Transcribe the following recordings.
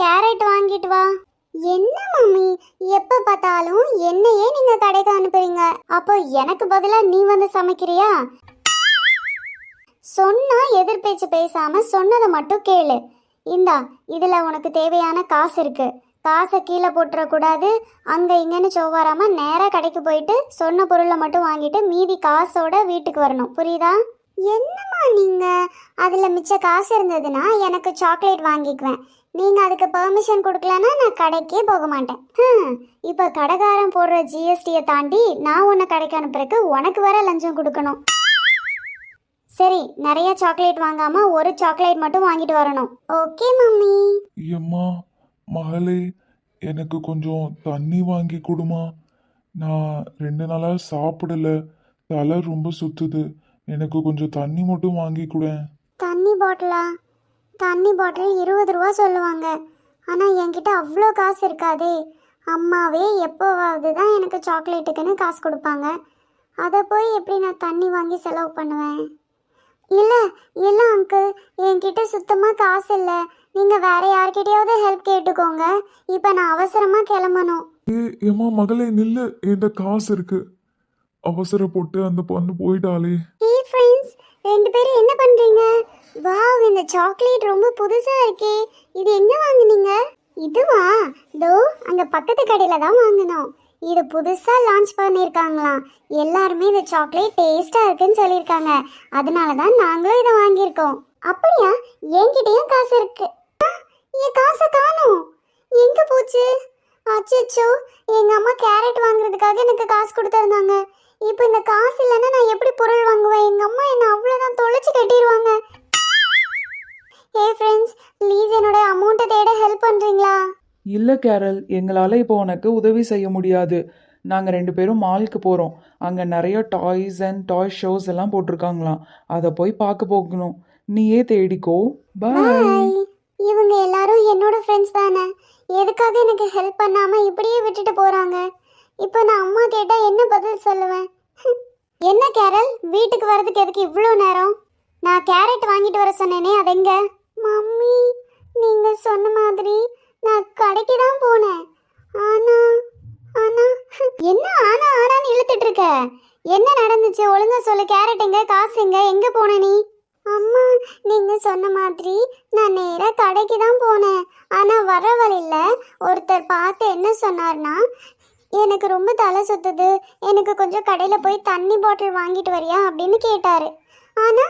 Carrot வாங்கிட்டு வா. என்ன மம்மி, எப்ப பார்த்தாலும் என்னையே நீங்க கடைக்கு அனுப்புறீங்க. அப்போ எனக்கு பதிலா நீ வந்து சமைக்கிறியா? சொன்னா எதிர்பேச்சு பேசாம சொன்னதை மட்டும் கேளு. இந்தா, இதுல உனக்கு தேவையான காசு இருக்கு. காசை கீழே போட்டுறக்கூடாது. அங்க இங்கன்னு சோவாராம நேரா கடைக்கு போயிட்டு சொன்ன பொருளை மட்டும் வாங்கிட்டு மீதி காசோட வீட்டுக்கு வரணும். புரியுதா? என்னம்மா நீங்க, அதுல மிச்ச காசு இருந்ததுன்னா எனக்கு சாக்லேட் வாங்கிக்குவேன். நீங்க அதுக்கு பெர்மிஷன் கொடுக்கலன்னா நான் கடைக்கே போக மாட்டேன். இப்ப கடைக்காரன் போடுற ஜிஎஸ்டியை தாண்டி நான் உன்னை கடைக்கு அனுப்புறதுக்கு உனக்கு வர லஞ்சம் கொடுக்கணும். சரி, நிறைய சாக்லேட் வாங்காம ஒரு சாக்லேட் மட்டும் வாங்கிட்டு வரணும். Okay mummy. ஏம்மா மகளே, எனக்கு கொஞ்சம் தண்ணி வாங்கி கொடுமா. நான் 2 நாளா சாப்பிடல, தலை ரொம்ப சுத்துது. எனக்கு கொஞ்சம் தண்ணி மட்டும் வாங்கி கொடு. தண்ணி பாட்டிலா? தண்ணி பாட்டில் 20 ரூபா சொல்லுவாங்க. ஆனால் என்கிட்ட அவ்வளோ காசு இருக்காதே. அம்மாவே எப்போவாவது தான் எனக்கு சாக்லேட்டுக்குன்னு காசு கொடுப்பாங்க. அதை போய் எப்படி நான் தண்ணி வாங்கி செலவு பண்ணுவேன்? இல்லை இல்லை அங்கிள், என்கிட்ட சுத்தமாக காசு இல்லை. நீங்கள் வேற யார்கிட்டயாவது ஹெல்ப் கேட்டுக்கோங்க. இப்போ நான் அவசரமாக கிளம்பணும். ஏம்மா மகளே நில்லு, என்கிட்ட காசு இருக்கு. அவசரப்பட்டு அந்த பொண்ணு போயிட்டாளே. ஹே ஃப்ரெண்ட்ஸ், 2 பேரும் என்ன பண்ணுறீங்க? வாவ், இந்த சாக்லேட் ரொம்ப புதுசாக இருக்கே. இது எங்கே வாங்குனீங்க? இதுவா? தோ அங்கே பக்கத்து கடையில் தான் வாங்கினோம். இது புதுசாக லான்ச் பண்ணியிருக்காங்களாம். எல்லாருமே இந்த சாக்லேட் டேஸ்ட்டாக இருக்குன்னு சொல்லியிருக்காங்க. அதனால தான் நாங்களும் இதை வாங்கியிருக்கோம். அப்படியா? என்கிட்டயும் காசு இருக்கு. என் காசை காணோம். எங்கே போச்சு? அச்சோ, எங்கள் அம்மா கேரட் வாங்குறதுக்காக எனக்கு காசு கொடுத்துருந்தாங்க. இப்போ இந்த காசு இல்லைன்னா நான் எப்படி பொருள் வாங்குவேன்? எங்கள் அம்மா என்னை அவ்வளோதான் தொலைச்சி கட்டிடுவாங்க. ஹே ஃப்ரெண்ட்ஸ், ப்ளீஸ் என்னோட அமௌண்ட்டை தேட ஹெல்ப் பண்ணுறீங்களா? இல்லை கேரல், எங்களால் இப்போ உனக்கு உதவி செய்ய முடியாது. நாங்கள் 2 பேரும் மாலுக்கு போகிறோம். அங்கே நிறைய டாய்ஸ் அண்ட் டாய் ஷோஸ் எல்லாம் போட்டிருக்காங்களாம். அதை போய் பார்க்க போகணும். நீயே தேடிக்கோ. பாய். இவங்க எல்லாரும் என்னோட ஃப்ரெண்ட்ஸ் தானே. எதுக்காக எனக்கு ஹெல்ப் பண்ணாமல் இப்படியே விட்டுட்டு போகிறாங்க? இப்போ நான் அம்மா கேட்டால் என்ன பதில் சொல்லுவேன்? என்ன கேரல், வீட்டுக்கு வர்றதுக்கு எதுக்கு இவ்வளோ நேரம்? நான் கேரட் வாங்கிட்டு வர சொன்னேனே, அது எங்க? மம்மி, நீங்கள் சொன்ன மாதிரி நான் கடைக்கு தான் போனேன். ஆனா என்ன ஆனான்னு இழுத்துட்டு இருக்க? என்ன நடந்துச்சு? ஒழுங்கா சொல்லு. கேரட் எங்க? காசு எங்க? எங்க போன நீ? அம்மா, நீங்க சொன்ன மாதிரி நான் நேரா கடைக்கு தான் போனேன். ஆனா வர வழியில ஒருத்தர் பார்த்து என்ன சொன்னார்னா, எனக்கு ரொம்ப தலை சுத்துது, எனக்கு கொஞ்சம் கடையில போய் தண்ணி பாட்டில் வாங்கிட்டு வரியா அப்படின்னு கேட்டாரு. ஆனா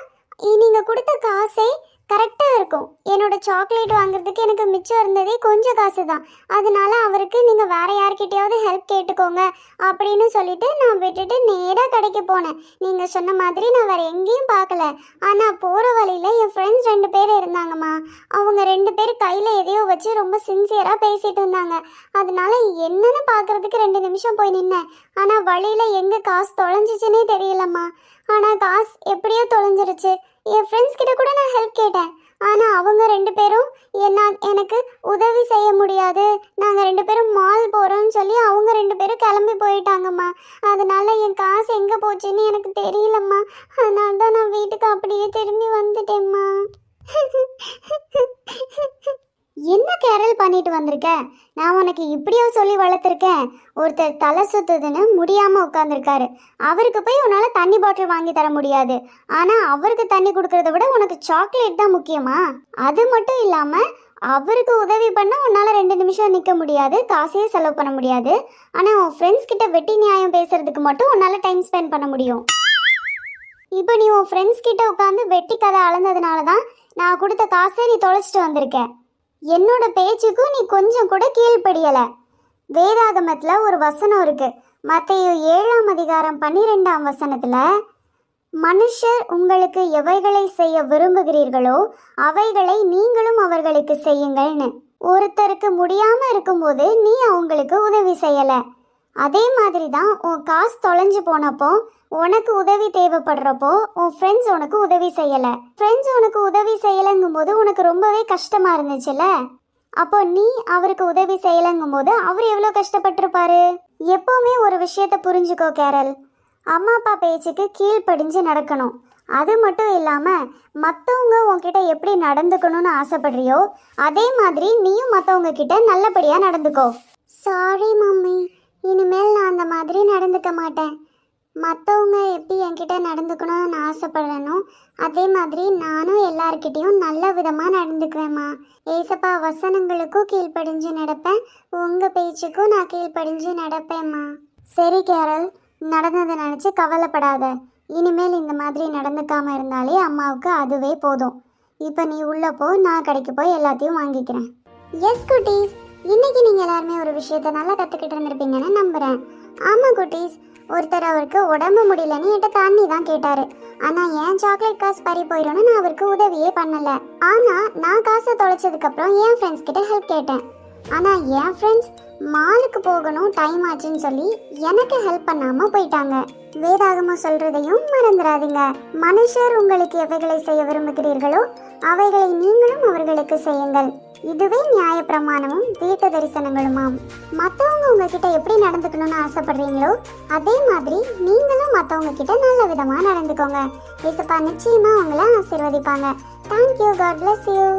நீங்க கொடுத்த காசே கரெக்டாக இருக்கும். என்னோட சாக்லேட் வாங்குறதுக்கு எனக்கு மிச்சம் இருந்ததே கொஞ்சம் காசு தான். அதனால அவருக்கு நீங்கள் வேற யார்கிட்டயாவது ஹெல்ப் கேட்டுக்கோங்க அப்படின்னு சொல்லிட்டு நான் விட்டுட்டு நேராக கடைக்கு போனேன். நீங்கள் சொன்ன மாதிரி நான் வேற எங்கேயும் பார்க்கல. ஆனால் போகிற வழியில் என் ஃப்ரெண்ட்ஸ் 2 பேர் இருந்தாங்கம்மா. அவங்க 2 பேர் கையில் எதையோ வச்சு ரொம்ப சின்சியராக பேசிட்டு இருந்தாங்க. அதனால என்னன்னு பார்க்கறதுக்கு 2 நிமிஷம் போய் நின்னேன். ஆனால் வழியில் எங்கே காசு தொலைஞ்சிச்சுன்னே தெரியலம்மா. ஆனால் காசு எப்படியோ தொலைஞ்சிருச்சு. என் ஃப்ரெண்ட்ஸ் கிட்ட கூட நான் ஹெல்ப் கேட்டேன். ஆனால் அவங்க 2 பேரும் எனக்கு உதவி செய்ய முடியாது, நாங்கள் 2 பேரும் மால் போகிறோம்னு சொல்லி அவங்க 2 பேரும் கிளம்பி போயிட்டாங்கம்மா. அதனால என் காசு எங்கே போச்சுன்னு எனக்கு தெரியலம்மா. அதனால தான் நான் வீட்டுக்கு அப்படியே திரும்பி வந்துட்டேம்மா. என்ன கேரல் பண்ணிட்டு வந்திருக்க? நான் உனக்கு இப்படியோ சொல்லி வளர்த்துருக்கேன். ஒருத்தர் தலை சுத்துதுன்னு முடியாமல் உட்காந்துருக்காரு. அவருக்கு போய் உன்னால் தண்ணி பாட்டில் வாங்கி தர முடியாது. ஆனால் அவருக்கு தண்ணி கொடுக்கறத விட உனக்கு சாக்லேட் தான் முக்கியமா? அது மட்டும் இல்லாமல் அவருக்கு உதவி பண்ண உன்னால் 2 நிமிஷம் நிற்க முடியாது, காசையே செலவு பண்ண முடியாது. ஆனால் உன் ஃப்ரெண்ட்ஸ் கிட்ட வெட்டி நியாயம் பேசுறதுக்கு மட்டும் உன்னால் டைம் ஸ்பெண்ட் பண்ண முடியும். இப்போ நீ உன் ஃப்ரெண்ட்ஸ் கிட்ட உட்காந்து வெட்டி கதை அளந்ததுனால தான் நான் கொடுத்த காசை நீ தொலைச்சிட்டு வந்திருக்க. என்னோட பேச்சுக்கும் நீ கொஞ்சம் கூட கீழ்ப்படியலை. வேதாகமத்தில் ஒரு வசனம் இருக்கு. மத்தேயு 7ஆம் அதிகாரம் 12ஆம் வசனத்தில், மனுஷர் உங்களுக்கு எவைகளை செய்ய விரும்புகிறீர்களோ அவைகளை நீங்களும் அவர்களுக்கு செய்யுங்கள்னு. ஒருத்தருக்கு முடியாமல் இருக்கும்போது நீ அவங்களுக்கு உதவி செய்யலை. அதே மாதிரி தான் உன் காசு தொலைஞ்சு போனப்போ உனக்கு உதவி தேவைப்படுறப்போ உன் ஃப்ரெண்ட்ஸ் உனக்கு உதவி செய்யலை. ஃப்ரெண்ட்ஸ் உனக்கு உதவி செய்யலைங்கும் போது உனக்கு ரொம்பவே கஷ்டமாக இருந்துச்சுல்ல. அப்போ நீ அவருக்கு உதவி செய்யலைங்கும் போது அவர் எவ்வளோ கஷ்டப்பட்டிருப்பாரு. எப்போவுமே ஒரு விஷயத்த புரிஞ்சுக்கோ கேரல், அம்மா அப்பா பேச்சுக்கு கீழ்ப்படிஞ்சு நடக்கணும். அது மட்டும் இல்லாமல் மற்றவங்க உன்கிட்ட எப்படி நடந்துக்கணும்னு ஆசைப்படுறியோ அதே மாதிரி நீயும் மற்றவங்க கிட்ட நல்லபடியாக நடந்துக்கோ. சாரி மம்மி, இனிமேல் நான் அந்த மாதிரி நடந்துக்க மாட்டேன். மற்றவங்க எப்படி என்கிட்ட நடந்துக்கணும்னு நான் ஆசைப்படுறேனோ அதே மாதிரி நானும் எல்லார்கிட்டேயும் நல்ல விதமாக நடந்துக்குவேம்மா. ஏசப்பா வசனங்களுக்கும் கீழ்ப்படிஞ்சு நடப்பேன், உங்கள் பேச்சுக்கும் நான் கீழ்ப்படிஞ்சு நடப்பேம்மா. சரி கேரல், நடந்ததை நினச்சி கவலைப்படாத. இனிமேல் இந்த மாதிரி நடந்துக்காமல் இருந்தாலே அம்மாவுக்கு அதுவே போதும். இப்போ நீ உள்ளே போ, நான் கடைக்கு போய் எல்லாத்தையும் வாங்கிக்கிறேன். எஸ் குட்டீஸ், இன்னைக்கு நீங்கள் எல்லாருமே ஒரு விஷயத்த நல்லா கற்றுக்கிட்டு இருந்திருப்பீங்கன்னு நம்புகிறேன். ஆமாம் குட்டீஸ், ஒருத்தர் அவருக்கு உடம்பு முடியலன்னு என்கிட்ட தண்ணி தான் கேட்டாரு. ஆனால் என் சாக்லேட் காசு பறி போயிடும்னு நான் அவருக்கு உதவியே பண்ணலை. ஆனால் நான் காசை தொலைச்சதுக்கப்புறம் என் ஃப்ரெண்ட்ஸ் கிட்ட ஹெல்ப் கேட்டேன். ஆனால் என் ஃப்ரெண்ட்ஸ் மாலுக்கு போகணும், டைம் ஆச்சுன்னு சொல்லி எனக்கு ஹெல்ப் பண்ணாமல் போயிட்டாங்க. வேதாகமம் சொல்றதையும் மறந்துடாதீங்க. மனுஷர் உங்களுக்கு எவைகளை செய்ய விரும்புகிறீர்களோ அவைகளை நீங்களும் அவர்களுக்கு செய்யுங்கள். இதுவே நியாயப்பிரமாணமும் தீர்க்க தரிசனங்களுமாம். மற்றவங்க உங்ககிட்ட எப்படி நடந்துக்கணும்னு ஆசைப்படுறீங்களோ அதே மாதிரி நீங்களும் மற்றவங்க கிட்ட நல்ல விதமாக நடந்துக்கோங்க. ஏசப்பா நிச்சயமா உங்களை ஆசீர்வதிப்பாங்க. தேங்க்யூ. God bless you.